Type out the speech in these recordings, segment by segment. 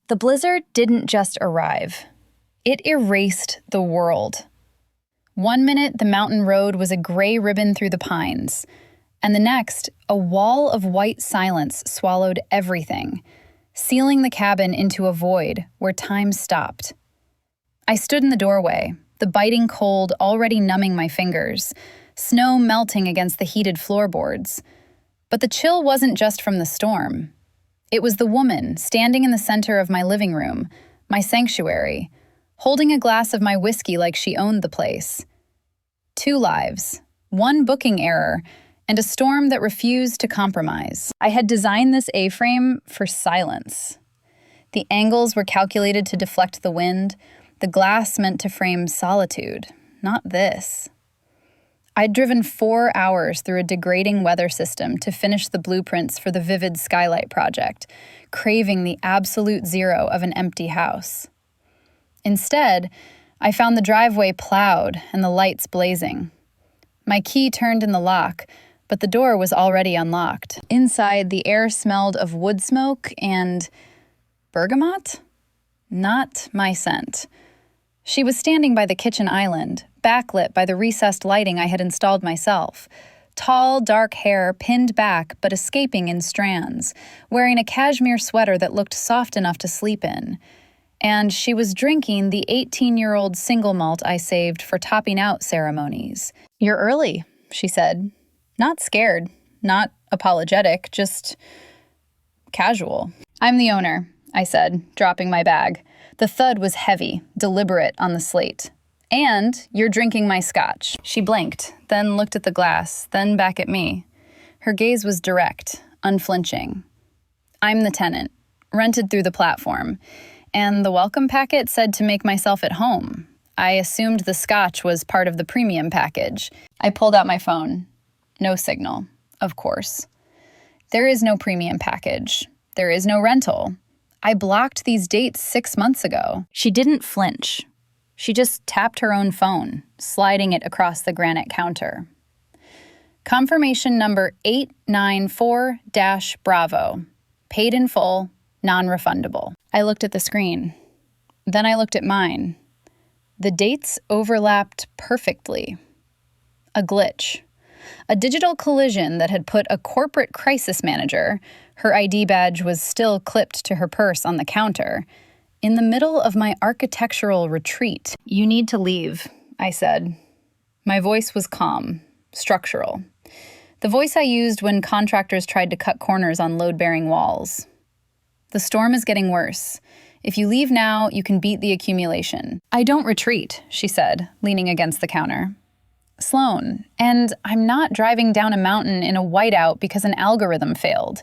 The blizzard didn't just arrive. It erased the world. 1 minute, the mountain road was a gray ribbon through the pines, and the next, a wall of white silence swallowed everything, sealing the cabin into a void where time stopped. I stood in the doorway, the biting cold already numbing my fingers, snow melting against the heated floorboards. But the chill wasn't just from the storm. It was the woman standing in the center of my living room, my sanctuary, holding a glass of my whiskey like she owned the place. 2 lives, 1 booking error, and a storm that refused to compromise. I had designed this A-frame for silence. The angles were calculated to deflect the wind, the glass meant to frame solitude, not this. I'd driven 4 hours through a degrading weather system to finish the blueprints for the vivid skylight project, craving the absolute zero of an empty house. Instead, I found the driveway plowed and the lights blazing. My key turned in the lock, but the door was already unlocked. Inside, the air smelled of wood smoke and bergamot? Not my scent. She was standing by the kitchen island, backlit by the recessed lighting I had installed myself. Tall, dark hair pinned back but escaping in strands, wearing a cashmere sweater that looked soft enough to sleep in. And she was drinking the 18-year-old single malt I saved for topping out ceremonies. "You're early," she said. Not scared, not apologetic, just casual. "I'm the owner," I said, dropping my bag. The thud was heavy, deliberate on the slate. "And you're drinking my scotch." She blinked, then looked at the glass, then back at me. Her gaze was direct, unflinching. "I'm the tenant, rented through the platform, and the welcome packet said to make myself at home. I assumed the scotch was part of the premium package." I pulled out my phone. No signal, of course. There is no premium package. There is no rental. I blocked these dates 6 months ago. She didn't flinch. She just tapped her own phone, sliding it across the granite counter. "Confirmation number 894-Bravo. Paid in full, non-refundable." I looked at the screen. Then I looked at mine. The dates overlapped perfectly. A glitch. A digital collision that had put a corporate crisis manager, her ID badge was still clipped to her purse on the counter, in the middle of my architectural retreat. "You need to leave," I said. My voice was calm, structural. The voice I used when contractors tried to cut corners on load-bearing walls. "The storm is getting worse. If you leave now, you can beat the accumulation." "I don't retreat," she said, leaning against the counter. "Sloan, and I'm not driving down a mountain in a whiteout because an algorithm failed.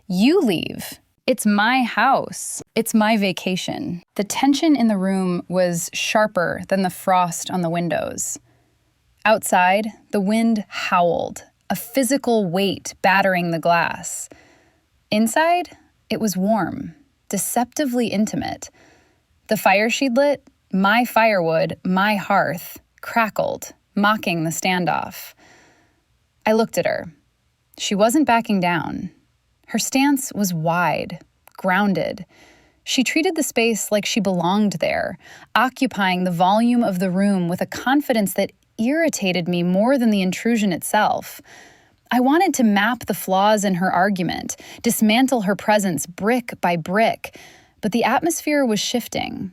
You leave. It's my house. It's my vacation." The tension in the room was sharper than the frost on the windows. Outside, the wind howled, a physical weight battering the glass. Inside, it was warm, deceptively intimate. The fire she'd lit, my firewood, my hearth, crackled, mocking the standoff. I looked at her. She wasn't backing down. Her stance was wide, grounded. She treated the space like she belonged there, occupying the volume of the room with a confidence that irritated me more than the intrusion itself. I wanted to map the flaws in her argument, dismantle her presence brick by brick, but the atmosphere was shifting.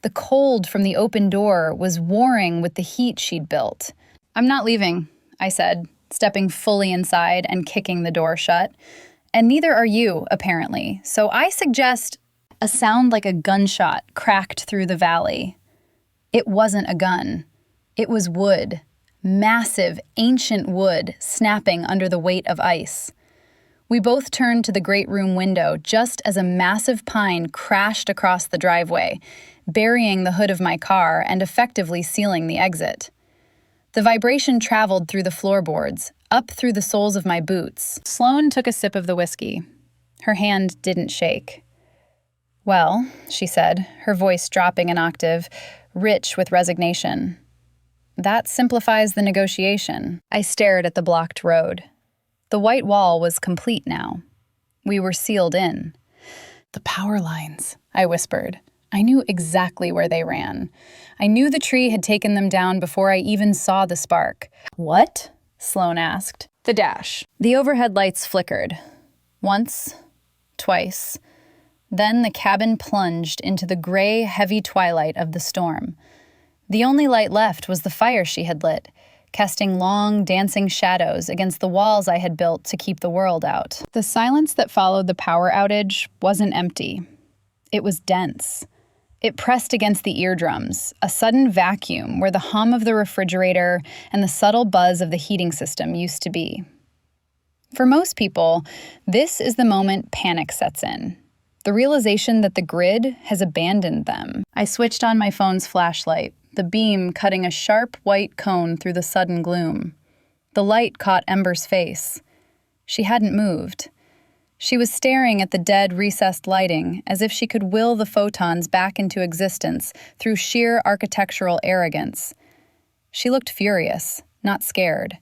The cold from the open door was warring with the heat she'd built. "I'm not leaving," I said, stepping fully inside and kicking the door shut. "And neither are you, apparently, so I suggest—" A sound like a gunshot cracked through the valley. It wasn't a gun. It was wood, massive, ancient wood snapping under the weight of ice. We both turned to the great room window just as a massive pine crashed across the driveway, burying the hood of my car and effectively sealing the exit. The vibration traveled through the floorboards, up through the soles of my boots. Sloan took a sip of the whiskey. Her hand didn't shake. "Well," she said, her voice dropping an octave, rich with resignation. "That simplifies the negotiation." I stared at the blocked road. The white wall was complete now. We were sealed in. "The power lines," I whispered. I knew exactly where they ran. I knew the tree had taken them down before I even saw the spark. "What?" Sloane asked. The dash. The overhead lights flickered. Once, twice. Then the cabin plunged into the gray, heavy twilight of the storm. The only light left was the fire she had lit, casting long, dancing shadows against the walls I had built to keep the world out. The silence that followed the power outage wasn't empty. It was dense. It pressed against the eardrums, a sudden vacuum where the hum of the refrigerator and the subtle buzz of the heating system used to be. For most people, this is the moment panic sets in. The realization that the grid has abandoned them. I switched on my phone's flashlight, the beam cutting a sharp white cone through the sudden gloom. The light caught Ember's face. She hadn't moved. She was staring at the dead, recessed lighting as if she could will the photons back into existence through sheer architectural arrogance. She looked furious, not scared.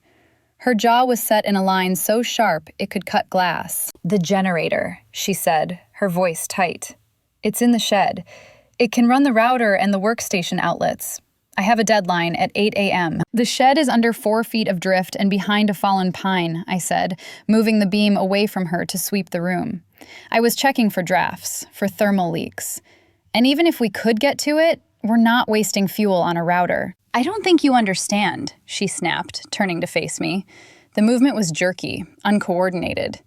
Her jaw was set in a line so sharp it could cut glass. "The generator," she said, her voice tight. "It's in the shed. It can run the router and the workstation outlets. I have a deadline at 8 a.m. "The shed is under 4 feet of drift and behind a fallen pine," I said, moving the beam away from her to sweep the room. I was checking for drafts, for thermal leaks. And even if we could get to it, we're not wasting fuel on a router. "I don't think you understand," she snapped, turning to face me. The movement was jerky, uncoordinated.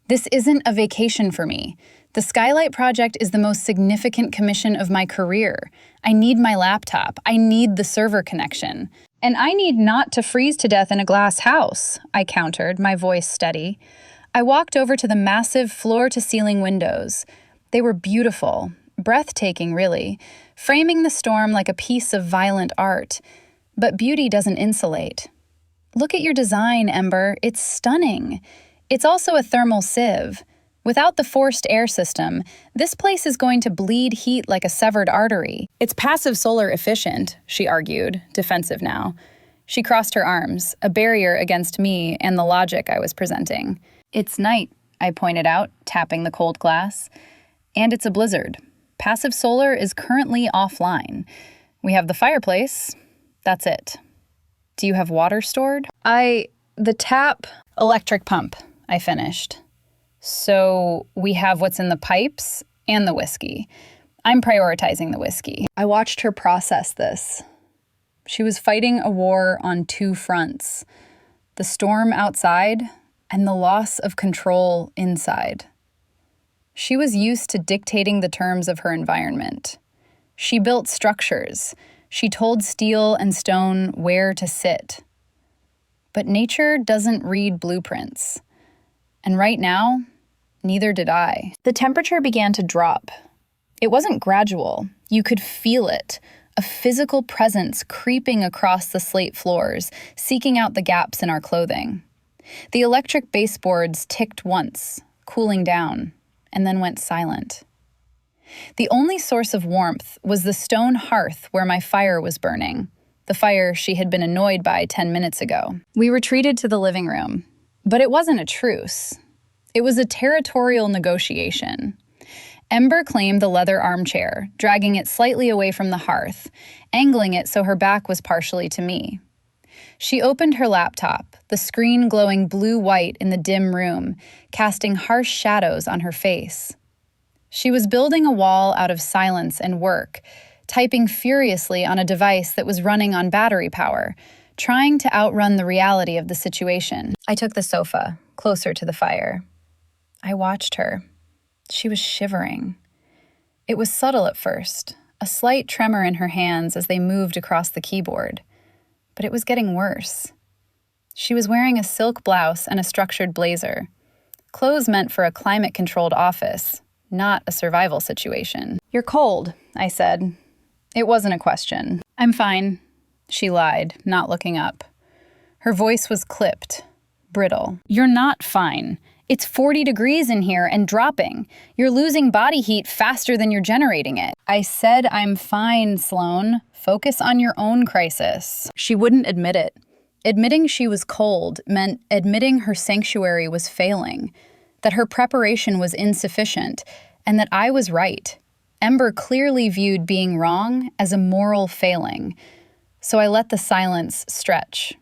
"This isn't a vacation for me. The Skylight project is the most significant commission of my career. I need my laptop. I need the server connection. And I need not to freeze to death in a glass house," I countered, my voice steady. I walked over to the massive floor-to-ceiling windows. They were beautiful, breathtaking really, framing the storm like a piece of violent art. But beauty doesn't insulate. "Look at your design, Ember. It's stunning. It's also a thermal sieve. Without the forced air system, this place is going to bleed heat like a severed artery. It's passive solar efficient," she argued, defensive now. She crossed her arms, a barrier against me and the logic I was presenting. "It's night," I pointed out, tapping the cold glass. "And it's a blizzard. Passive solar is currently offline. We have the fireplace. That's it. Do you have water stored?" The tap, electric pump," I finished. "So we have what's in the pipes and the whiskey. I'm prioritizing the whiskey." I watched her process this. She was fighting a war on 2 fronts, the storm outside and the loss of control inside. She was used to dictating the terms of her environment. She built structures. She told steel and stone where to sit. But nature doesn't read blueprints. And right now, neither did I. The temperature began to drop. It wasn't gradual. You could feel it, a physical presence creeping across the slate floors, seeking out the gaps in our clothing. The electric baseboards ticked once, cooling down, and then went silent. The only source of warmth was the stone hearth where my fire was burning, the fire she had been annoyed by 10 minutes ago. We retreated to the living room, but it wasn't a truce. It was a territorial negotiation. Ember claimed the leather armchair, dragging it slightly away from the hearth, angling it so her back was partially to me. She opened her laptop, the screen glowing blue-white in the dim room, casting harsh shadows on her face. She was building a wall out of silence and work, typing furiously on a device that was running on battery power, trying to outrun the reality of the situation. I took the sofa, closer to the fire. I watched her. She was shivering. It was subtle at first, a slight tremor in her hands as they moved across the keyboard. But it was getting worse. She was wearing a silk blouse and a structured blazer, clothes meant for a climate-controlled office, not a survival situation. "You're cold," I said. It wasn't a question. "I'm fine," she lied, not looking up. Her voice was clipped, brittle. "You're not fine. It's 40 degrees in here and dropping. You're losing body heat faster than you're generating it." I said, "I'm fine, Sloane. Focus on your own crisis." She wouldn't admit it. Admitting she was cold meant admitting her sanctuary was failing, that her preparation was insufficient, and that I was right. Ember clearly viewed being wrong as a moral failing, so I let the silence stretch.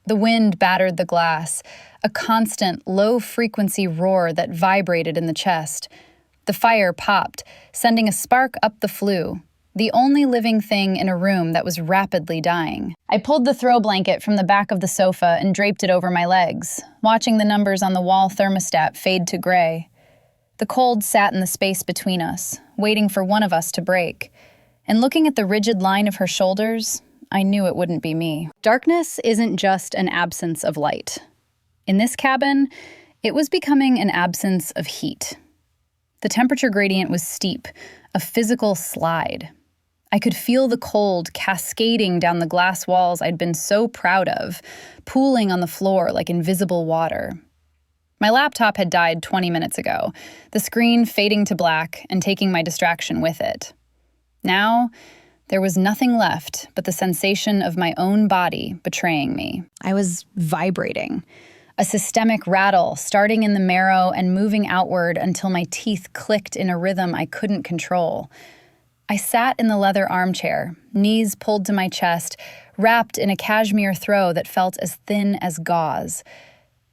The wind battered the glass, a constant, low-frequency roar that vibrated in the chest. The fire popped, sending a spark up the flue, the only living thing in a room that was rapidly dying. I pulled the throw blanket from the back of the sofa and draped it over my legs, watching the numbers on the wall thermostat fade to gray. The cold sat in the space between us, waiting for one of us to break. And looking at the rigid line of her shoulders, I knew it wouldn't be me. Darkness isn't just an absence of light. In this cabin, it was becoming an absence of heat. The temperature gradient was steep, a physical slide. I could feel the cold cascading down the glass walls I'd been so proud of, pooling on the floor like invisible water. My laptop had died 20 minutes ago, the screen fading to black and taking my distraction with it. Now, there was nothing left but the sensation of my own body betraying me. I was vibrating, a systemic rattle starting in the marrow and moving outward until my teeth clicked in a rhythm I couldn't control. I sat in the leather armchair, knees pulled to my chest, wrapped in a cashmere throw that felt as thin as gauze.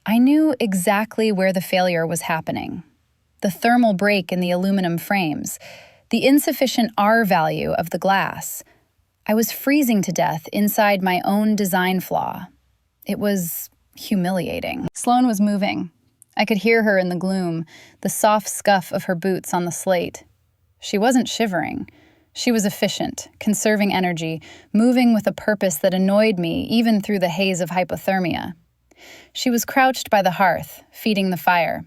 I knew exactly where the failure was happening. The thermal break in the aluminum frames, the insufficient R value of the glass. I was freezing to death inside my own design flaw. It was humiliating. Sloane was moving. I could hear her in the gloom, the soft scuff of her boots on the slate. She wasn't shivering. She was efficient, conserving energy, moving with a purpose that annoyed me even through the haze of hypothermia. She was crouched by the hearth, feeding the fire.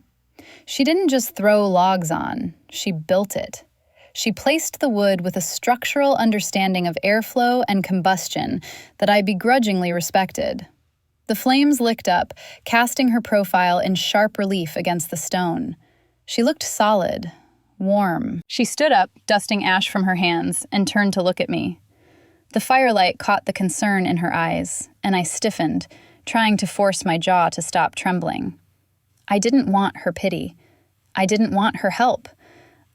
She didn't just throw logs on, she built it. She placed the wood with a structural understanding of airflow and combustion that I begrudgingly respected. The flames licked up, casting her profile in sharp relief against the stone. She looked solid, warm. She stood up, dusting ash from her hands, and turned to look at me. The firelight caught the concern in her eyes, and I stiffened, trying to force my jaw to stop trembling. I didn't want her pity. I didn't want her help.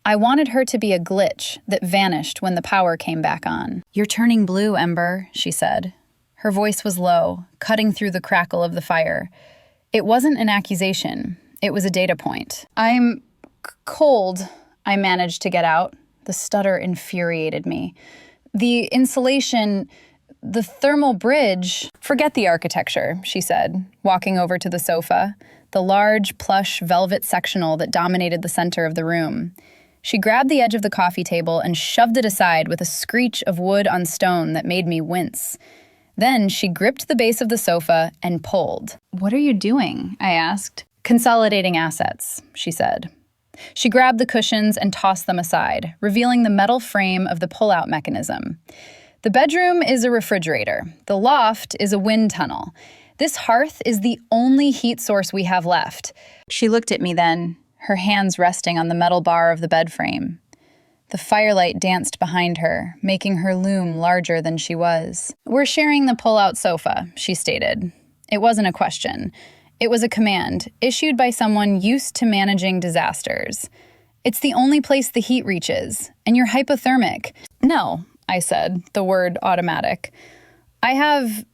I wanted her to be a glitch that vanished when the power came back on. "You're turning blue, Ember," she said. Her voice was low, cutting through the crackle of the fire. It wasn't an accusation. It was a data point. "I'm cold," I managed to get out. The stutter infuriated me. "The insulation, the thermal bridge—" "Forget the architecture," she said, walking over to the sofa, the large, plush velvet sectional that dominated the center of the room. She grabbed the edge of the coffee table and shoved it aside with a screech of wood on stone that made me wince. Then she gripped the base of the sofa and pulled. "What are you doing?" I asked. "Consolidating assets," she said. She grabbed the cushions and tossed them aside, revealing the metal frame of the pull-out mechanism. "The bedroom is a refrigerator. The loft is a wind tunnel. This hearth is the only heat source we have left." She looked at me then, her hands resting on the metal bar of the bed frame. The firelight danced behind her, making her loom larger than she was. "We're sharing the pull-out sofa," she stated. It wasn't a question. It was a command, issued by someone used to managing disasters. "It's the only place the heat reaches, and you're hypothermic." "No," I said, the word automatic. "I have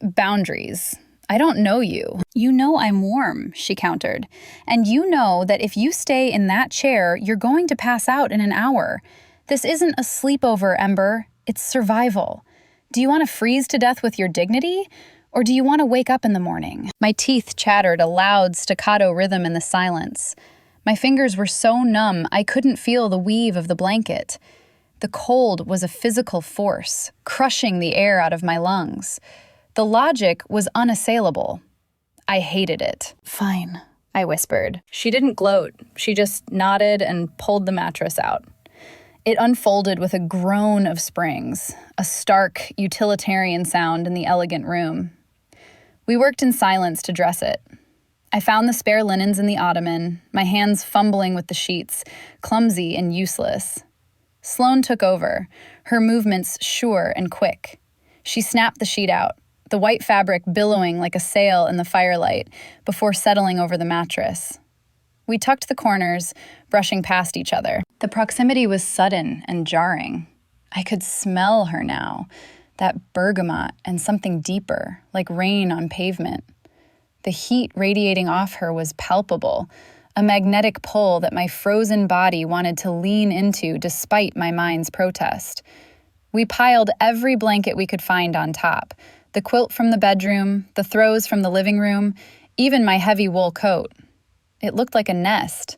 boundaries. I don't know you." "You know I'm warm," she countered. "And you know that if you stay in that chair, you're going to pass out in an hour. This isn't a sleepover, Ember. It's survival. Do you want to freeze to death with your dignity? Or do you want to wake up in the morning?" My teeth chattered a loud staccato rhythm in the silence. My fingers were so numb I couldn't feel the weave of the blanket. The cold was a physical force, crushing the air out of my lungs. The logic was unassailable. I hated it. "Fine," I whispered. She didn't gloat. She just nodded and pulled the mattress out. It unfolded with a groan of springs, a stark, utilitarian sound in the elegant room. We worked in silence to dress it. I found the spare linens in the ottoman, my hands fumbling with the sheets, clumsy and useless. Sloane took over, her movements sure and quick. She snapped the sheet out, the white fabric billowing like a sail in the firelight before settling over the mattress. We tucked the corners, brushing past each other. The proximity was sudden and jarring. I could smell her now, that bergamot and something deeper, like rain on pavement. The heat radiating off her was palpable, a magnetic pull that my frozen body wanted to lean into despite my mind's protest. We piled every blanket we could find on top, the quilt from the bedroom, the throws from the living room, even my heavy wool coat. It looked like a nest,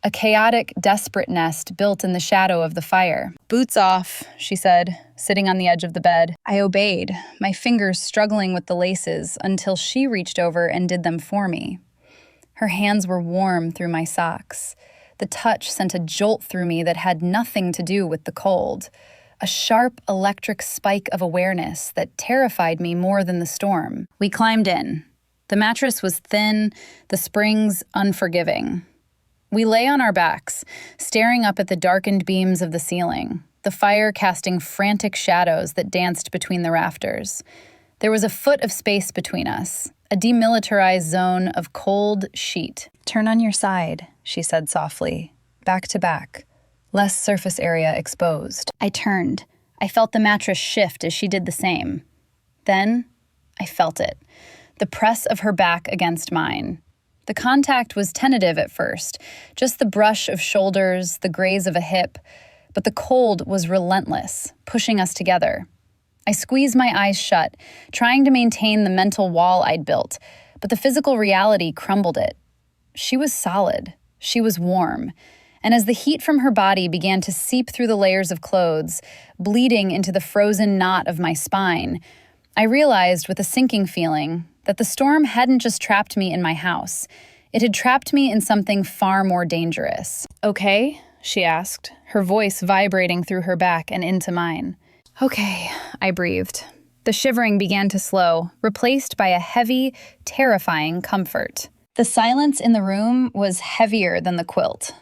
a chaotic, desperate nest built in the shadow of the fire. "Boots off," she said, sitting on the edge of the bed. I obeyed, my fingers struggling with the laces until she reached over and did them for me. Her hands were warm through my socks. The touch sent a jolt through me that had nothing to do with the cold, a sharp electric spike of awareness that terrified me more than the storm. We climbed in. The mattress was thin, the springs unforgiving. We lay on our backs, staring up at the darkened beams of the ceiling, the fire casting frantic shadows that danced between the rafters. There was a foot of space between us, a demilitarized zone of cold sheet. "Turn on your side," she said softly, back to back, less surface area exposed. I turned. I felt the mattress shift as she did the same. Then I felt it. The press of her back against mine. The contact was tentative at first, just the brush of shoulders, the graze of a hip, but the cold was relentless, pushing us together. I squeezed my eyes shut, trying to maintain the mental wall I'd built, but the physical reality crumbled it. She was solid. She was warm. And as the heat from her body began to seep through the layers of clothes, bleeding into the frozen knot of my spine, I realized with a sinking feeling that the storm hadn't just trapped me in my house. It had trapped me in something far more dangerous. "Okay?" she asked, her voice vibrating through her back and into mine. "Okay," I breathed. The shivering began to slow, replaced by a heavy, terrifying comfort. The silence in the room was heavier than the quilt.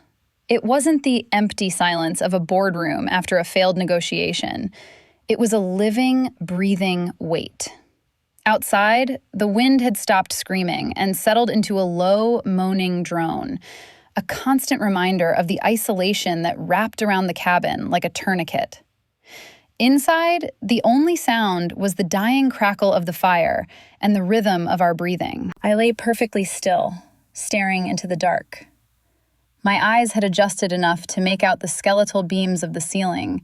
It wasn't the empty silence of a boardroom after a failed negotiation. It was a living, breathing weight. Outside, the wind had stopped screaming and settled into a low, moaning drone, a constant reminder of the isolation that wrapped around the cabin like a tourniquet. Inside, the only sound was the dying crackle of the fire and the rhythm of our breathing. I lay perfectly still, staring into the dark. My eyes had adjusted enough to make out the skeletal beams of the ceiling,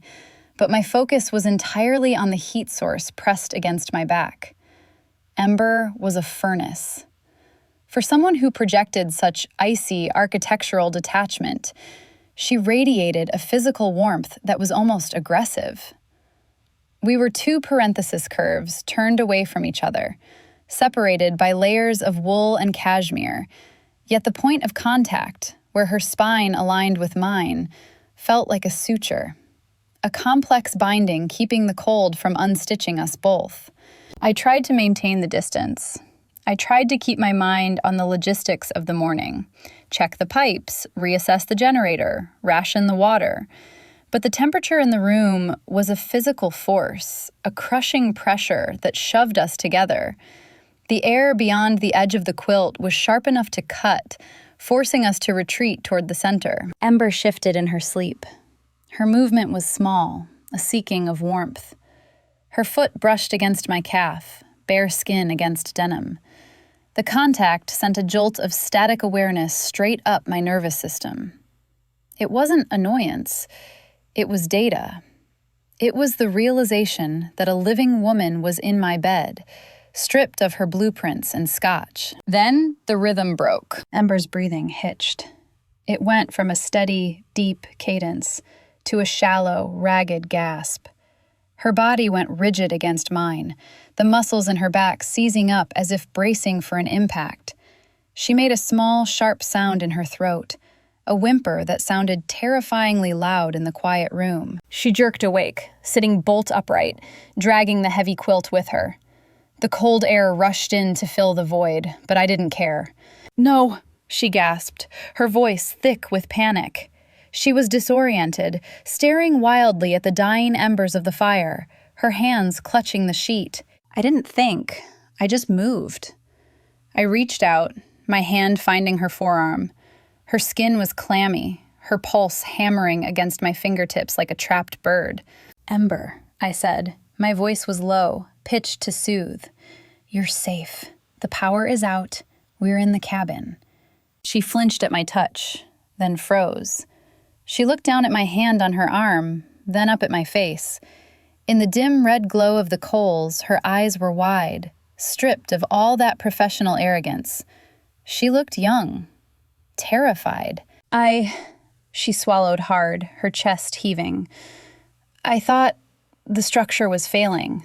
but my focus was entirely on the heat source pressed against my back. Ember was a furnace. For someone who projected such icy architectural detachment, she radiated a physical warmth that was almost aggressive. We were two parenthesis curves turned away from each other, separated by layers of wool and cashmere, yet the point of contact, where her spine aligned with mine, felt like a suture, a complex binding keeping the cold from unstitching us both. I tried to maintain the distance. I tried to keep my mind on the logistics of the morning, check the pipes, reassess the generator, ration the water. But the temperature in the room was a physical force, a crushing pressure that shoved us together. The air beyond the edge of the quilt was sharp enough to cut, forcing us to retreat toward the center. Ember shifted in her sleep. Her movement was small, a seeking of warmth. Her foot brushed against my calf, bare skin against denim. The contact sent a jolt of static awareness straight up my nervous system. It wasn't annoyance. It was data. It was the realization that a living woman was in my bed, stripped of her blueprints and scotch. Then the rhythm broke. Ember's breathing hitched. It went from a steady, deep cadence to a shallow, ragged gasp. Her body went rigid against mine, the muscles in her back seizing up as if bracing for an impact. She made a small, sharp sound in her throat, a whimper that sounded terrifyingly loud in the quiet room. She jerked awake, sitting bolt upright, dragging the heavy quilt with her. The cold air rushed in to fill the void, but I didn't care. "No," she gasped, her voice thick with panic. She was disoriented, staring wildly at the dying embers of the fire, her hands clutching the sheet. I didn't think. I just moved. I reached out, my hand finding her forearm. Her skin was clammy, her pulse hammering against my fingertips like a trapped bird. "Ember," I said. My voice was low, pitched to soothe. "You're safe. The power is out. We're in the cabin." She flinched at my touch, then froze. She looked down at my hand on her arm, then up at my face. In the dim red glow of the coals, her eyes were wide, stripped of all that professional arrogance. She looked young, terrified. She swallowed hard, her chest heaving. "I thought the structure was failing.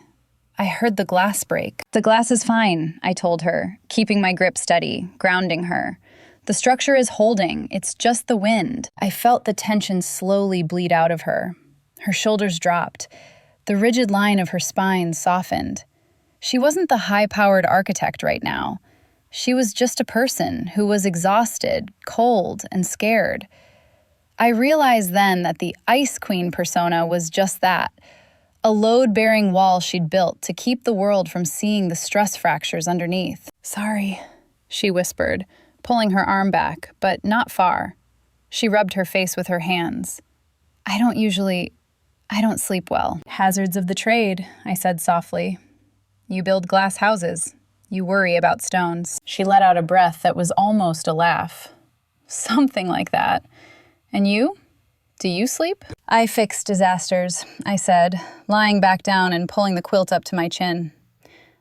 I heard the glass break." "The glass is fine," I told her, keeping my grip steady, grounding her. "The structure is holding. It's just the wind." I felt the tension slowly bleed out of her. Her shoulders dropped. The rigid line of her spine softened. She wasn't the high-powered architect right now. She was just a person who was exhausted, cold, and scared. I realized then that the Ice Queen persona was just that, a load-bearing wall she'd built to keep the world from seeing the stress fractures underneath. "Sorry," she whispered, pulling her arm back, but not far. She rubbed her face with her hands. I don't sleep well." "Hazards of the trade," I said softly. "You build glass houses. You worry about stones." She let out a breath that was almost a laugh. "Something like that. And you? Do you sleep?" "I fix disasters," I said, lying back down and pulling the quilt up to my chin.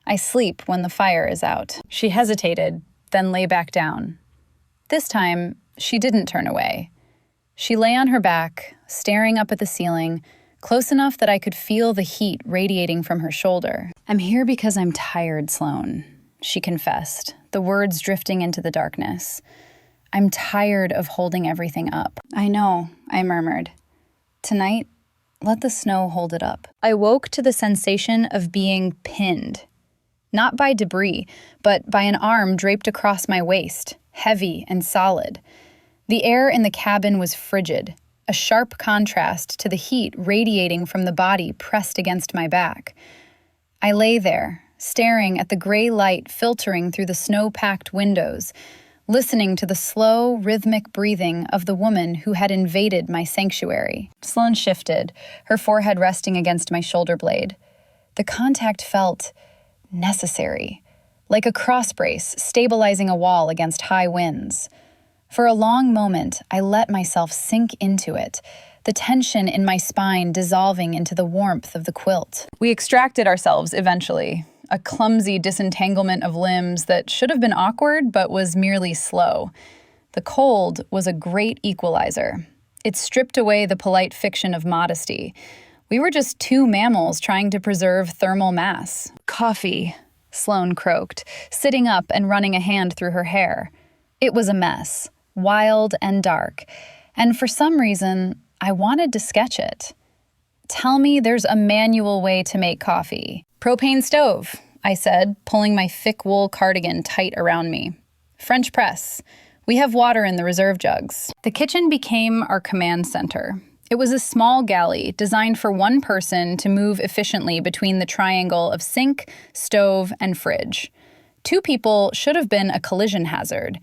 "I sleep when the fire is out." She hesitated, then lay back down. This time, she didn't turn away. She lay on her back, staring up at the ceiling, close enough that I could feel the heat radiating from her shoulder. "I'm here because I'm tired, Sloane," she confessed, the words drifting into the darkness. "I'm tired of holding everything up." "I know," I murmured. "Tonight, let the snow hold it up." I woke to the sensation of being pinned. Not by debris, but by an arm draped across my waist, heavy and solid. The air in the cabin was frigid, a sharp contrast to the heat radiating from the body pressed against my back. I lay there, staring at the gray light filtering through the snow-packed windows, listening to the slow, rhythmic breathing of the woman who had invaded my sanctuary. Sloane shifted, her forehead resting against my shoulder blade. The contact felt necessary, like a cross brace stabilizing a wall against high winds. For a long moment, I let myself sink into it, the tension in my spine dissolving into the warmth of the quilt. We extracted ourselves eventually, a clumsy disentanglement of limbs that should have been awkward but was merely slow. The cold was a great equalizer. It stripped away the polite fiction of modesty. We were just two mammals trying to preserve thermal mass. "Coffee," Sloane croaked, sitting up and running a hand through her hair. It was a mess, wild and dark, and for some reason, I wanted to sketch it. "Tell me there's a manual way to make coffee." "Propane stove," I said, pulling my thick wool cardigan tight around me. "French press. We have water in the reserve jugs." The kitchen became our command center. It was a small galley designed for one person to move efficiently between the triangle of sink, stove, and fridge. Two people should have been a collision hazard.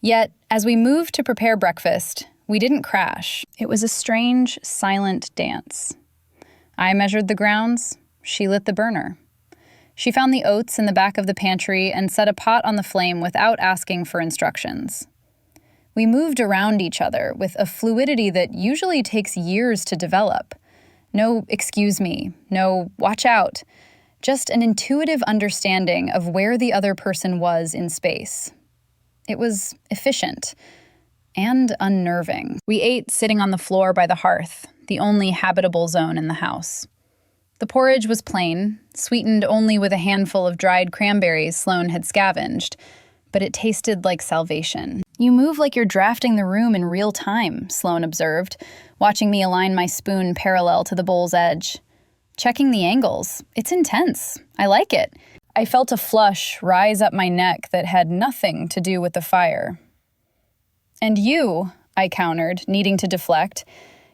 Yet, as we moved to prepare breakfast, we didn't crash. It was a strange, silent dance. I measured the grounds. She lit the burner. She found the oats in the back of the pantry and set a pot on the flame without asking for instructions. We moved around each other with a fluidity that usually takes years to develop. No "excuse me," no "watch out," just an intuitive understanding of where the other person was in space. It was efficient and unnerving. We ate sitting on the floor by the hearth, the only habitable zone in the house. The porridge was plain, sweetened only with a handful of dried cranberries Sloane had scavenged, but it tasted like salvation. "You move like you're drafting the room in real time," Sloane observed, watching me align my spoon parallel to the bowl's edge. "Checking the angles. It's intense. I like it." I felt a flush rise up my neck that had nothing to do with the fire. "And you," I countered, needing to deflect,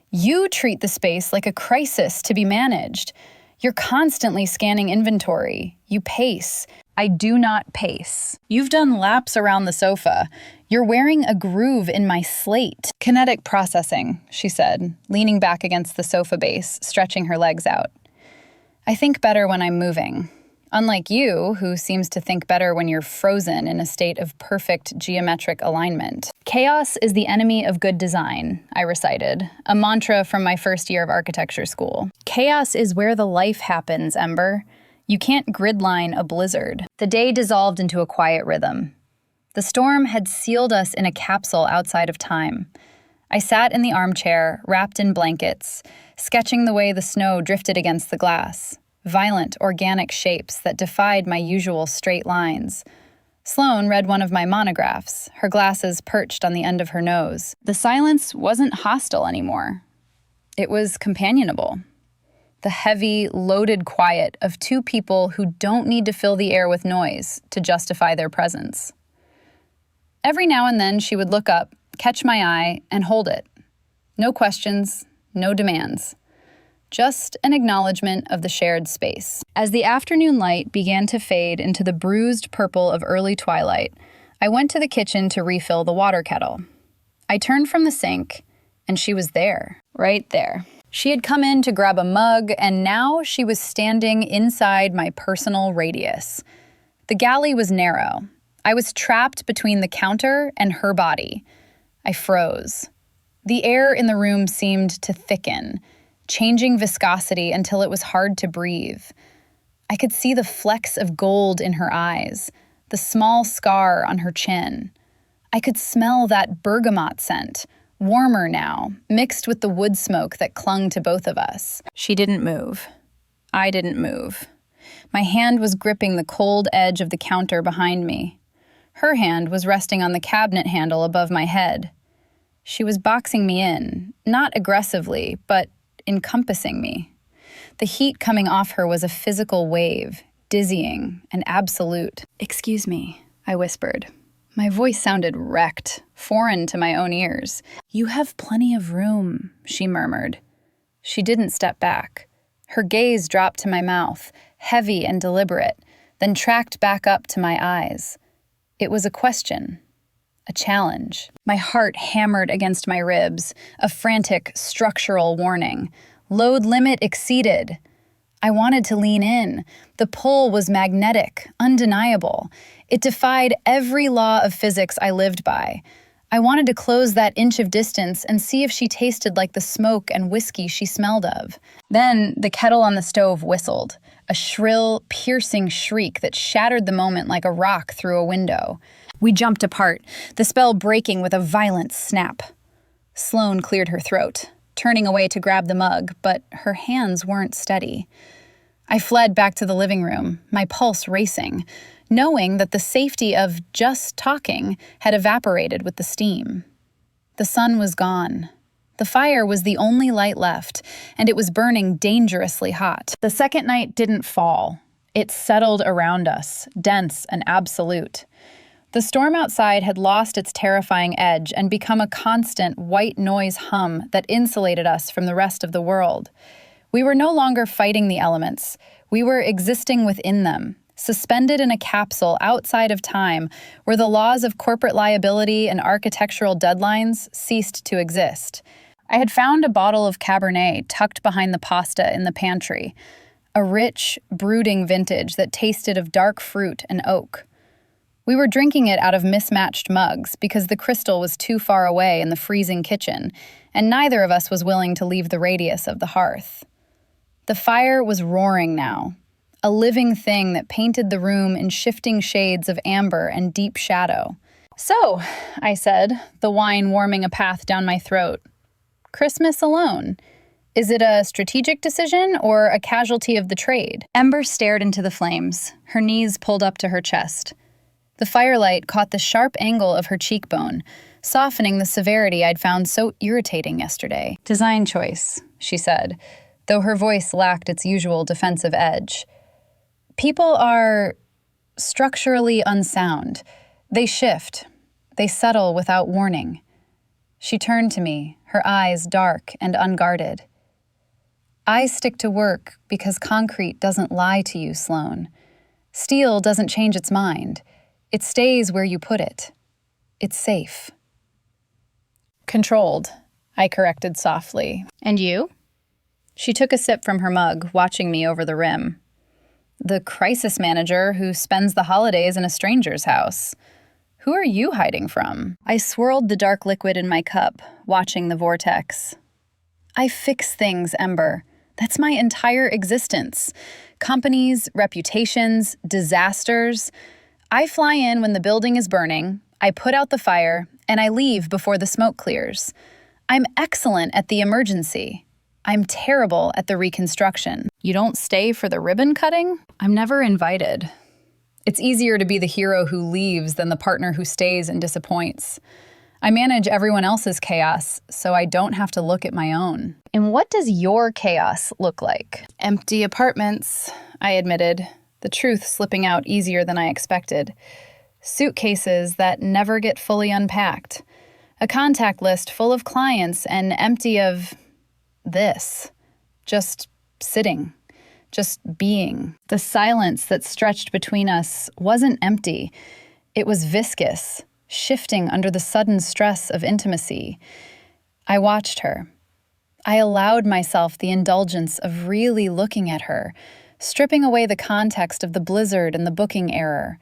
"you treat the space like a crisis to be managed. You're constantly scanning inventory. You pace. I do not pace. You've done laps around the sofa. You're wearing a groove in my slate. Kinetic processing, she said, leaning back against the sofa base, stretching her legs out. I think better when I'm moving. Unlike you, who seems to think better when you're frozen in a state of perfect geometric alignment. Chaos is the enemy of good design, I recited, a mantra from my first year of architecture school. Chaos is where the life happens, Ember. You can't gridline a blizzard. The day dissolved into a quiet rhythm. The storm had sealed us in a capsule outside of time. I sat in the armchair, wrapped in blankets, sketching the way the snow drifted against the glass. Violent, organic shapes that defied my usual straight lines. Sloane read one of my monographs, her glasses perched on the end of her nose. The silence wasn't hostile anymore. It was companionable. The heavy, loaded quiet of two people who don't need to fill the air with noise to justify their presence. Every now and then she would look up, catch my eye, and hold it. No questions, no demands. Just an acknowledgement of the shared space. As the afternoon light began to fade into the bruised purple of early twilight, I went to the kitchen to refill the water kettle. I turned from the sink, and she was there, right there. She had come in to grab a mug, and now she was standing inside my personal radius. The galley was narrow. I was trapped between the counter and her body. I froze. The air in the room seemed to thicken, changing viscosity until it was hard to breathe. I could see the flecks of gold in her eyes, the small scar on her chin. I could smell that bergamot scent, warmer now, mixed with the wood smoke that clung to both of us. She didn't move. I didn't move. My hand was gripping the cold edge of the counter behind me. Her hand was resting on the cabinet handle above my head. She was boxing me in, not aggressively, but encompassing me. The heat coming off her was a physical wave, dizzying and absolute. "Excuse me," I whispered. My voice sounded wrecked, foreign to my own ears. "You have plenty of room," she murmured. She didn't step back. Her gaze dropped to my mouth, heavy and deliberate, then tracked back up to my eyes. It was a question. A challenge. My heart hammered against my ribs, a frantic structural warning. Load limit exceeded. I wanted to lean in. The pull was magnetic, undeniable. It defied every law of physics I lived by. I wanted to close that inch of distance and see if she tasted like the smoke and whiskey she smelled of. Then the kettle on the stove whistled, a shrill, piercing shriek that shattered the moment like a rock through a window. We jumped apart, the spell breaking with a violent snap. Sloane cleared her throat, turning away to grab the mug, but her hands weren't steady. I fled back to the living room, my pulse racing, knowing that the safety of just talking had evaporated with the steam. The sun was gone. The fire was the only light left, and it was burning dangerously hot. The second night didn't fall. It settled around us, dense and absolute. The storm outside had lost its terrifying edge and become a constant white noise hum that insulated us from the rest of the world. We were no longer fighting the elements. We were existing within them, suspended in a capsule outside of time where the laws of corporate liability and architectural deadlines ceased to exist. I had found a bottle of Cabernet tucked behind the pasta in the pantry, a rich, brooding vintage that tasted of dark fruit and oak. We were drinking it out of mismatched mugs because the crystal was too far away in the freezing kitchen, and neither of us was willing to leave the radius of the hearth. The fire was roaring now, a living thing that painted the room in shifting shades of amber and deep shadow. "So," I said, the wine warming a path down my throat, "Christmas alone. Is it a strategic decision or a casualty of the trade?" Ember stared into the flames, her knees pulled up to her chest. The firelight caught the sharp angle of her cheekbone, softening the severity I'd found so irritating yesterday. "Design choice," she said, though her voice lacked its usual defensive edge. "People are structurally unsound. They shift. They settle without warning." She turned to me, her eyes dark and unguarded. "I stick to work because concrete doesn't lie to you, Sloane. Steel doesn't change its mind. It stays where you put it. It's safe. Controlled, I corrected softly. And you? She took a sip from her mug, watching me over the rim. The crisis manager who spends the holidays in a stranger's house. Who are you hiding from? I swirled the dark liquid in my cup, watching the vortex. I fix things, Ember. That's my entire existence. Companies, reputations, disasters. I fly in when the building is burning, I put out the fire, and I leave before the smoke clears. I'm excellent at the emergency. I'm terrible at the reconstruction. You don't stay for the ribbon cutting? I'm never invited. It's easier to be the hero who leaves than the partner who stays and disappoints. I manage everyone else's chaos, so I don't have to look at my own. And what does your chaos look like? Empty apartments, I admitted, the truth slipping out easier than I expected. Suitcases that never get fully unpacked. A contact list full of clients and empty of this. Just sitting. Just being. The silence that stretched between us wasn't empty. It was viscous, shifting under the sudden stress of intimacy. I watched her. I allowed myself the indulgence of really looking at her, stripping away the context of the blizzard and the booking error.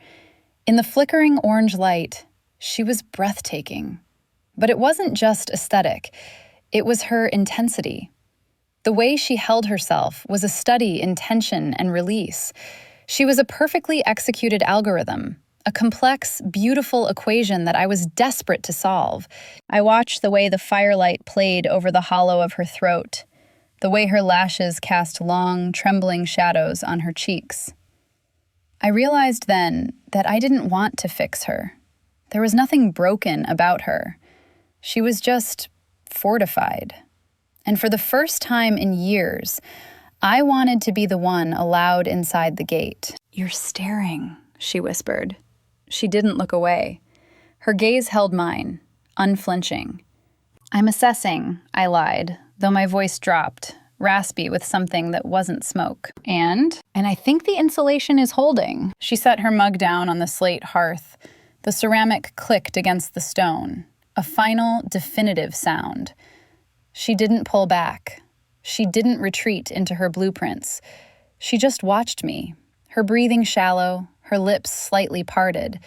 In the flickering orange light, she was breathtaking. But it wasn't just aesthetic. It was her intensity. The way she held herself was a study in tension and release. She was a perfectly executed algorithm, a complex, beautiful equation that I was desperate to solve. I watched the way the firelight played over the hollow of her throat, the way her lashes cast long, trembling shadows on her cheeks. I realized then that I didn't want to fix her. There was nothing broken about her. She was just fortified. And for the first time in years, I wanted to be the one allowed inside the gate. "You're staring," she whispered. She didn't look away. Her gaze held mine, unflinching. "I'm assessing," I lied, though my voice dropped, raspy with something that wasn't smoke. And I think the insulation is holding." She set her mug down on the slate hearth. The ceramic clicked against the stone, a final, definitive sound. She didn't pull back. She didn't retreat into her blueprints. She just watched me, her breathing shallow, her lips slightly parted.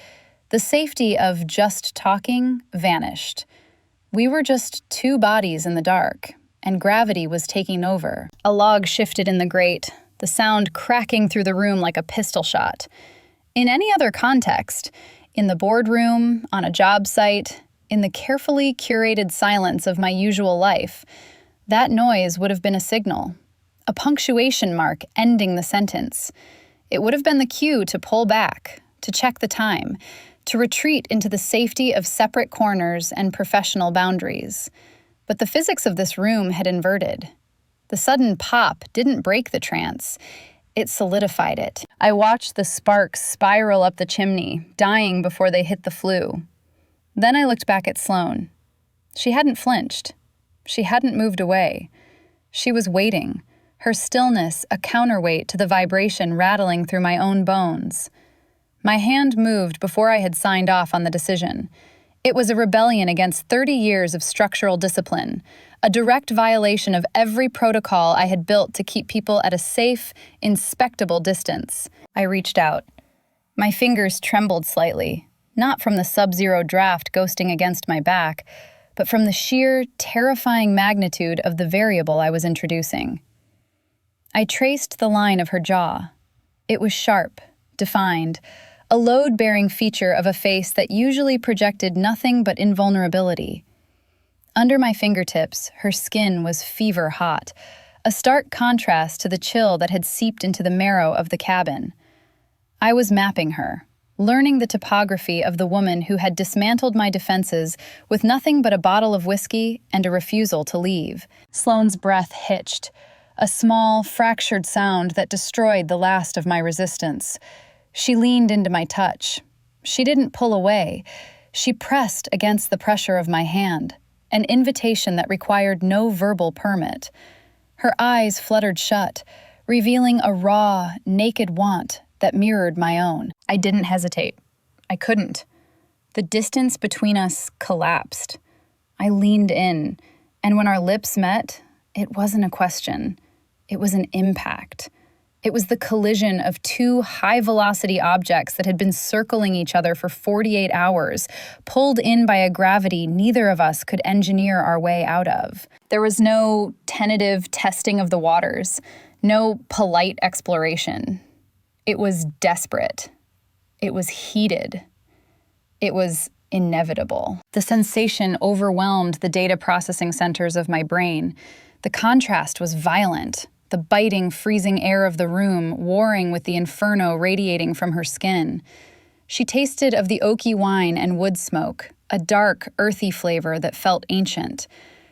The safety of just talking vanished. We were just two bodies in the dark, and gravity was taking over. A log shifted in the grate, the sound cracking through the room like a pistol shot. In any other context, in the boardroom, on a job site, in the carefully curated silence of my usual life, that noise would have been a signal, a punctuation mark ending the sentence. It would have been the cue to pull back, to check the time, to retreat into the safety of separate corners and professional boundaries. But the physics of this room had inverted. The sudden pop didn't break the trance. It solidified it. I watched the sparks spiral up the chimney, dying before they hit the flue. Then I looked back at Sloane. She hadn't flinched. She hadn't moved away. She was waiting, her stillness a counterweight to the vibration rattling through my own bones. My hand moved before I had signed off on the decision. It was a rebellion against 30 years of structural discipline, a direct violation of every protocol I had built to keep people at a safe, inspectable distance. I reached out. My fingers trembled slightly, not from the sub-zero draft ghosting against my back, but from the sheer, terrifying magnitude of the variable I was introducing. I traced the line of her jaw. It was sharp, defined, a load-bearing feature of a face that usually projected nothing but invulnerability. Under my fingertips, her skin was fever hot, a stark contrast to the chill that had seeped into the marrow of the cabin. I was mapping her, learning the topography of the woman who had dismantled my defenses with nothing but a bottle of whiskey and a refusal to leave. Sloane's breath hitched, a small, fractured sound that destroyed the last of my resistance. She leaned into my touch. She didn't pull away. She pressed against the pressure of my hand, an invitation that required no verbal permit. Her eyes fluttered shut, revealing a raw, naked want that mirrored my own. I didn't hesitate. I couldn't. The distance between us collapsed. I leaned in, and when our lips met, it wasn't a question. It was an impact. It was the collision of two high-velocity objects that had been circling each other for 48 hours, pulled in by a gravity neither of us could engineer our way out of. There was no tentative testing of the waters, no polite exploration. It was desperate. It was heated. It was inevitable. The sensation overwhelmed the data processing centers of my brain. The contrast was violent. The biting, freezing air of the room warring with the inferno radiating from her skin. She tasted of the oaky wine and wood smoke, a dark, earthy flavor that felt ancient.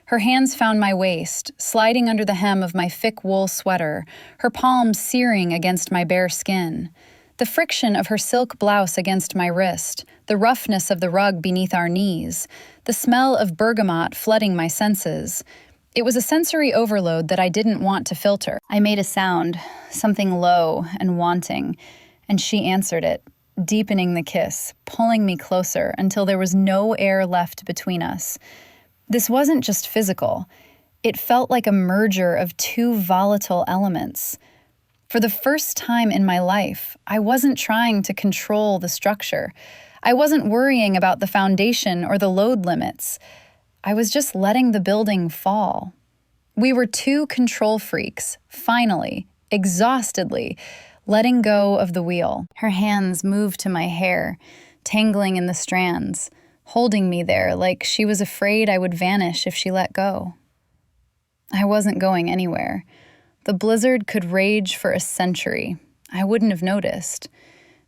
Her hands found my waist, sliding under the hem of my thick wool sweater, her palms searing against my bare skin. The friction of her silk blouse against my wrist, the roughness of the rug beneath our knees, the smell of bergamot flooding my senses. It was a sensory overload that I didn't want to filter. I made a sound, something low and wanting, and she answered it, deepening the kiss, pulling me closer until there was no air left between us. This wasn't just physical. It felt like a merger of two volatile elements. For the first time in my life, I wasn't trying to control the structure. I wasn't worrying about the foundation or the load limits. I was just letting the building fall. We were two control freaks, finally, exhaustedly, letting go of the wheel. Her hands moved to my hair, tangling in the strands, holding me there like she was afraid I would vanish if she let go. I wasn't going anywhere. The blizzard could rage for a century. I wouldn't have noticed.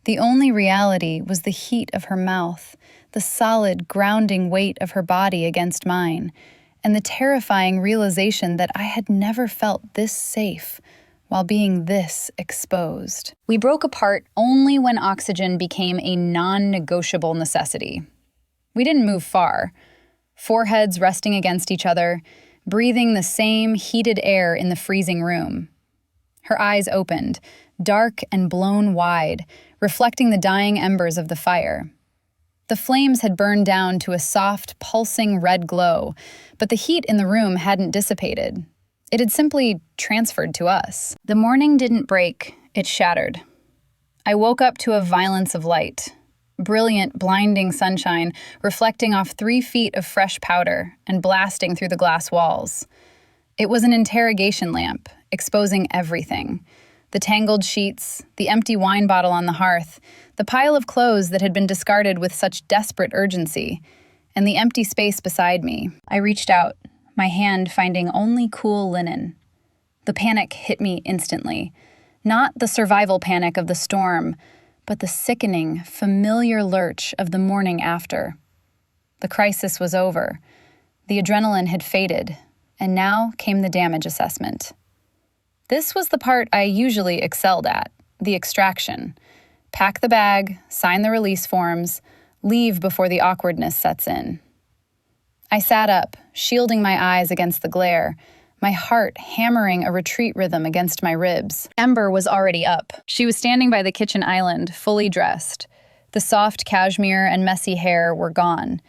The only reality was the heat of her mouth, the solid, grounding weight of her body against mine, and the terrifying realization that I had never felt this safe while being this exposed. We broke apart only when oxygen became a non-negotiable necessity. We didn't move far, foreheads resting against each other, breathing the same heated air in the freezing room. Her eyes opened, dark and blown wide, reflecting the dying embers of the fire. The flames had burned down to a soft, pulsing red glow, but the heat in the room hadn't dissipated. It had simply transferred to us. The morning didn't break, it shattered. I woke up to a violence of light. Brilliant, blinding sunshine reflecting off 3 feet of fresh powder and blasting through the glass walls. It was an interrogation lamp, exposing everything. The tangled sheets, the empty wine bottle on the hearth, the pile of clothes that had been discarded with such desperate urgency, and the empty space beside me. I reached out, my hand finding only cool linen. The panic hit me instantly. Not the survival panic of the storm, but the sickening, familiar lurch of the morning after. The crisis was over. The adrenaline had faded, and now came the damage assessment. This was the part I usually excelled at, the extraction. Pack the bag, sign the release forms, leave before the awkwardness sets in. I sat up, shielding my eyes against the glare, my heart hammering a retreat rhythm against my ribs. Ember was already up. She was standing by the kitchen island, fully dressed. The soft cashmere and messy hair were gone.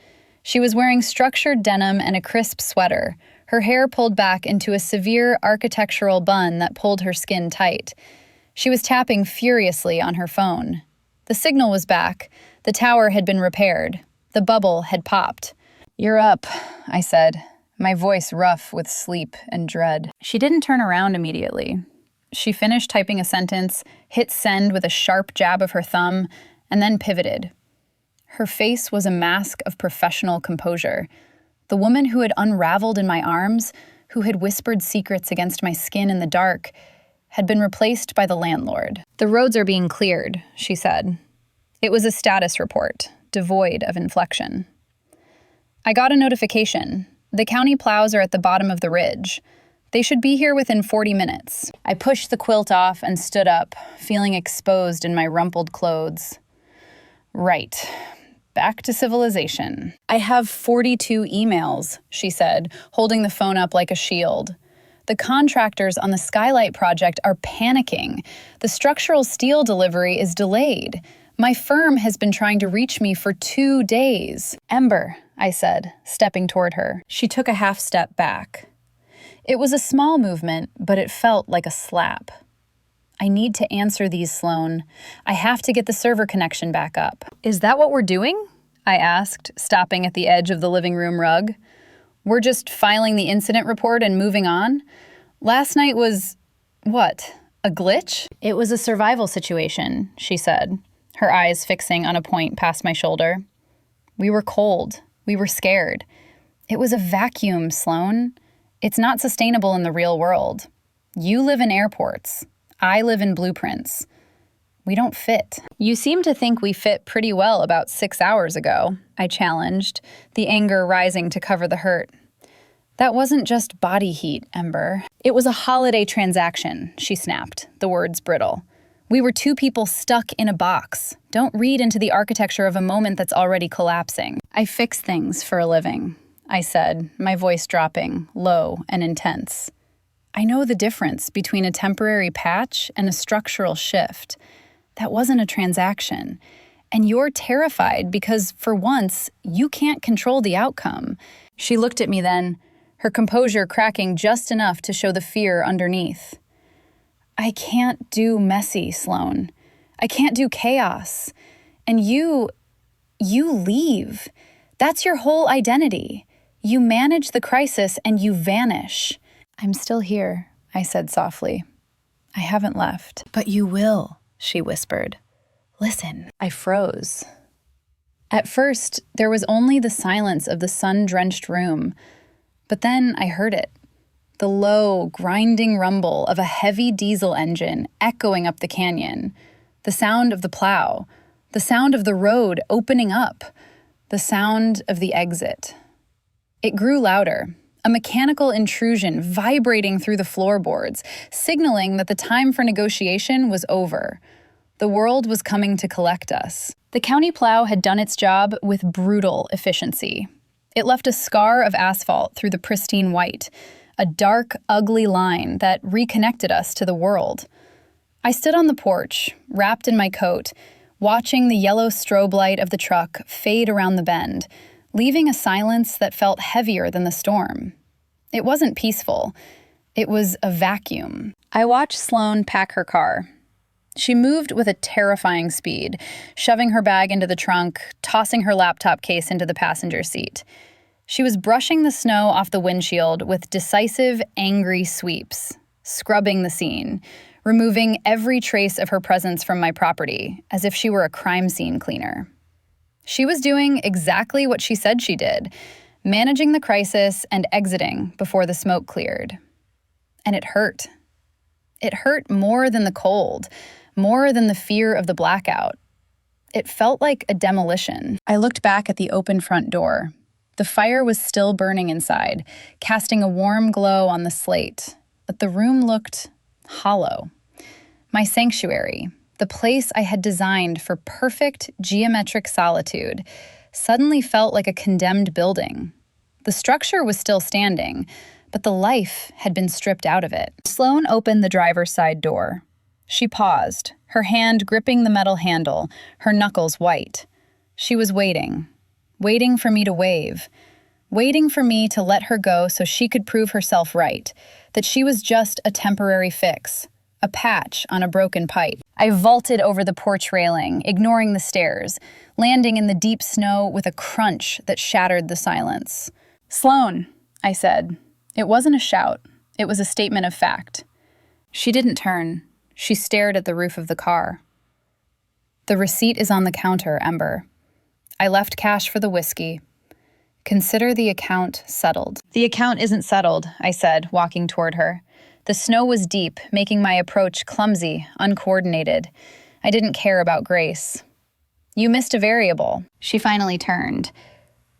She was wearing structured denim and a crisp sweater, her hair pulled back into a severe architectural bun that pulled her skin tight. She was tapping furiously on her phone. The signal was back. The tower had been repaired. The bubble had popped. "You're up," I said, my voice rough with sleep and dread. She didn't turn around immediately. She finished typing a sentence, hit send with a sharp jab of her thumb, and then pivoted. Her face was a mask of professional composure. The woman who had unraveled in my arms, who had whispered secrets against my skin in the dark, had been replaced by the landlord. "The roads are being cleared," she said. It was a status report, devoid of inflection. I got a notification. The county plows are at the bottom of the ridge. They should be here within 40 minutes. I pushed the quilt off and stood up, feeling exposed in my rumpled clothes. Right. Back to civilization. "I have 42 emails," she said, holding the phone up like a shield. "The contractors on the Skylight project are panicking. The structural steel delivery is delayed. My firm has been trying to reach me for 2 days. Ember, I said, stepping toward her. She took a half step back. It was a small movement, but it felt like a slap. I need to answer these, Sloane. I have to get the server connection back up. Is that what we're doing? I asked, stopping at the edge of the living room rug. We're just filing the incident report and moving on? Last night was, what, a glitch? It was a survival situation, she said, her eyes fixing on a point past my shoulder. We were cold. We were scared. It was a vacuum, Sloane. It's not sustainable in the real world. You live in airports. I live in blueprints. We don't fit. You seem to think we fit pretty well about 6 hours ago, I challenged, the anger rising to cover the hurt. That wasn't just body heat, Ember. It was a holiday transaction, she snapped, the words brittle. We were 2 people stuck in a box. Don't read into the architecture of a moment that's already collapsing. I fix things for a living, I said, my voice dropping, low and intense. I know the difference between a temporary patch and a structural shift. That wasn't a transaction. And you're terrified because, for once, you can't control the outcome. She looked at me then, her composure cracking just enough to show the fear underneath. I can't do messy, Sloane. I can't do chaos. And you leave. That's your whole identity. You manage the crisis and you vanish. I'm still here, I said softly. I haven't left. But you will, she whispered. Listen. I froze. At first, there was only the silence of the sun-drenched room. But then I heard it. The low, grinding rumble of a heavy diesel engine echoing up the canyon. The sound of the plow. The sound of the road opening up. The sound of the exit. It grew louder. A mechanical intrusion vibrating through the floorboards, signaling that the time for negotiation was over. The world was coming to collect us. The county plow had done its job with brutal efficiency. It left a scar of asphalt through the pristine white, a dark, ugly line that reconnected us to the world. I stood on the porch, wrapped in my coat, watching the yellow strobe light of the truck fade around the bend, leaving a silence that felt heavier than the storm. It wasn't peaceful. It was a vacuum. I watched Sloane pack her car. She moved with a terrifying speed, shoving her bag into the trunk, tossing her laptop case into the passenger seat. She was brushing the snow off the windshield with decisive, angry sweeps, scrubbing the scene, removing every trace of her presence from my property, as if she were a crime scene cleaner. She was doing exactly what she said she did, managing the crisis and exiting before the smoke cleared. And it hurt. It hurt more than the cold, more than the fear of the blackout. It felt like a demolition. I looked back at the open front door. The fire was still burning inside, casting a warm glow on the slate, but the room looked hollow. My sanctuary, the place I had designed for perfect geometric solitude, suddenly felt like a condemned building. The structure was still standing, but the life had been stripped out of it. Sloane opened the driver's side door. She paused, her hand gripping the metal handle, her knuckles white. She was waiting for me to wave, waiting for me to let her go so she could prove herself right, that she was just a temporary fix, a patch on a broken pipe. I vaulted over the porch railing, ignoring the stairs, landing in the deep snow with a crunch that shattered the silence. "Sloane," I said. It wasn't a shout. It was a statement of fact. She didn't turn. She stared at the roof of the car. "The receipt is on the counter, Ember. I left cash for the whiskey. Consider the account settled." "The account isn't settled," I said, walking toward her. The snow was deep, making my approach clumsy, uncoordinated. I didn't care about grace. "You missed a variable." She finally turned.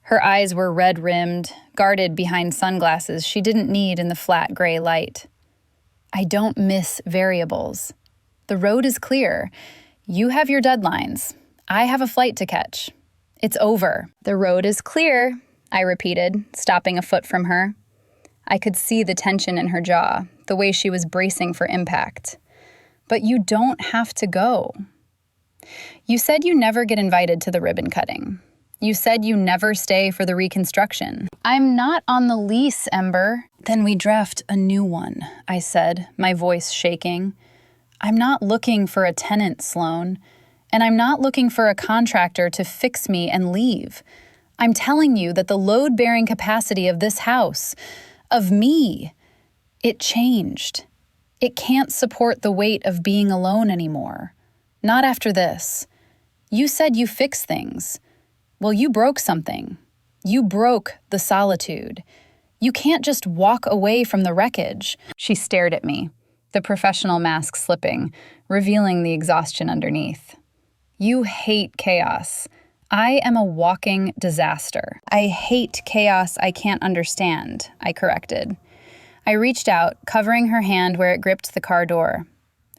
Her eyes were red-rimmed, guarded behind sunglasses she didn't need in the flat gray light. "I don't miss variables. The road is clear. You have your deadlines. I have a flight to catch. It's over." "The road is clear," I repeated, stopping a foot from her. I could see the tension in her jaw, the way she was bracing for impact. "But you don't have to go." You said you never get invited to the ribbon cutting. You said you never stay for the reconstruction. I'm not on the lease, Ember. Then we draft a new one, I said, my voice shaking. I'm not looking for a tenant, Sloan. And I'm not looking for a contractor to fix me and leave. I'm telling you that the load-bearing capacity of this house, of me, it changed. It can't support the weight of being alone anymore. Not after this. You said you fix things. Well, you broke something. You broke the solitude. You can't just walk away from the wreckage. She stared at me, the professional mask slipping, revealing the exhaustion underneath. You hate chaos. I am a walking disaster. I hate chaos I can't understand, I corrected. I reached out, covering her hand where it gripped the car door.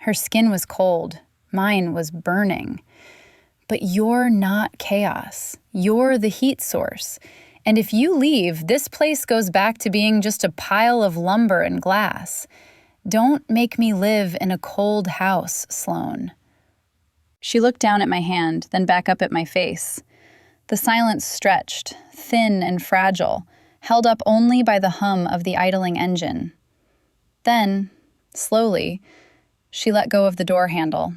Her skin was cold. Mine was burning. But you're not chaos. You're the heat source. And if you leave, this place goes back to being just a pile of lumber and glass. Don't make me live in a cold house, Sloan. She looked down at my hand, then back up at my face. The silence stretched, thin and fragile, held up only by the hum of the idling engine. Then, slowly, she let go of the door handle.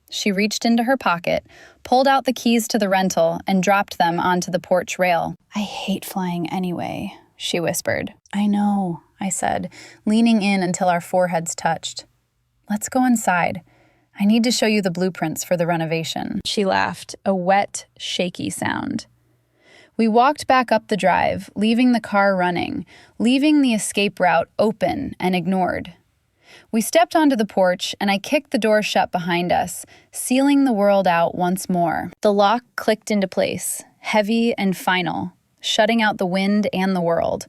She reached into her pocket, pulled out the keys to the rental, and dropped them onto the porch rail. I hate flying anyway, she whispered. I know, I said, leaning in until our foreheads touched. Let's go inside. I need to show you the blueprints for the renovation. She laughed, a wet, shaky sound. We walked back up the drive, leaving the car running, leaving the escape route open and ignored. We stepped onto the porch, and I kicked the door shut behind us, sealing the world out once more. The lock clicked into place, heavy and final, shutting out the wind and the world.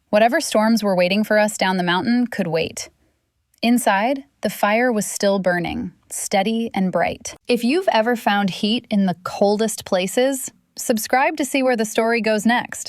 Whatever storms were waiting for us down the mountain could wait. Inside, the fire was still burning, steady and bright. If you've ever found heat in the coldest places, subscribe to see where the story goes next.